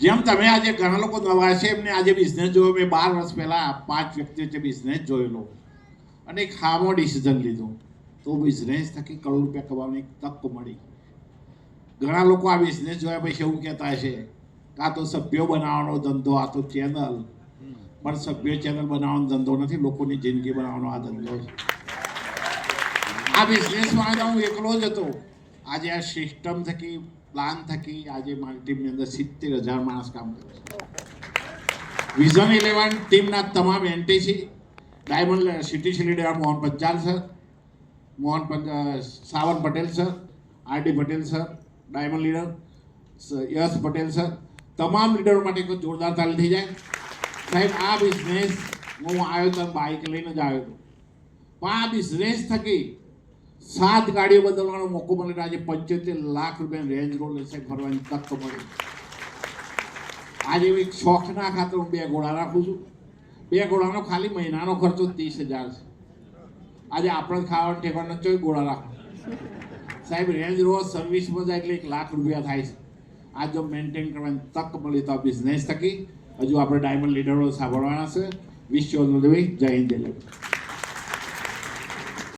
જેમ તમે આજે ઘણા લોકો નવા છે એમને આજે બિઝનેસ જોયો. મેં 12 વર્ષ પહેલાં 5 વ્યક્તિઓ વચ્ચે બિઝનેસ જોયેલો અને એક ખામો ડિસિઝન લીધો, તો બિઝનેસ થકી કરોડ રૂપિયા કમાવાની તક મળી. ઘણા લોકો આ બિઝનેસ જોયા પછી એવું કહેતા છે કે આ તો સભ્યો બનાવવાનો ધંધો, આ તો ચેનલ. પણ સભ્ય ચેનલ બનાવવાનો ધંધો નથી, લોકોની જિંદગી બનાવવાનો આ ધંધો છે. આ બિઝનેસમાં હું એકલો જ હતો. આજે આ સિસ્ટમ થકી, પ્લાન થકી આજે મારી ટીમની અંદર 70,000 માણસ કામ કરે છે. વિઝન 11 ટીમના તમામ એન્ટી છે. Diamond city leader Mohan Panchal sir, Savan Patel sir, RD Patel sir, diamond leader Yash Patel sir, તમામ લીડરો માટે કોઈ જોરદાર તાલી થઈ જાય. સાહેબ, આ બિઝનેસ હું આવ્યો તો બાઇક લઈને જ આવ્યો હતો, પણ આ બિઝનેસ થકી 7 ગાડીઓ બદલવાનો મોકો મળે. આજે 75 લાખ રૂપિયા રેન્જ રોવર લેશે ફરવાની તક મળી. આજે એક શોખના ખાતર હું 2 ઘોડા રાખું છું. 2 ઘોડાનો ખાલી મહિનાનો ખર્ચો 30,000 છે. આજે આપણે ખાવાનું ઠેકાણું ચોય ઘોડા રાખો સાહેબ. રેન્જ રોવર સર્વિસમાં જાય એટલે 1 લાખ રૂપિયા થાય છે. આ જો મેન્ટેન કરવાની તક મળી તો આ બિઝનેસ થકી હજુ આપણે ડાયમંડ લીડરો સાંભળવાના છે. Wish you all the way. જય હિન્દ.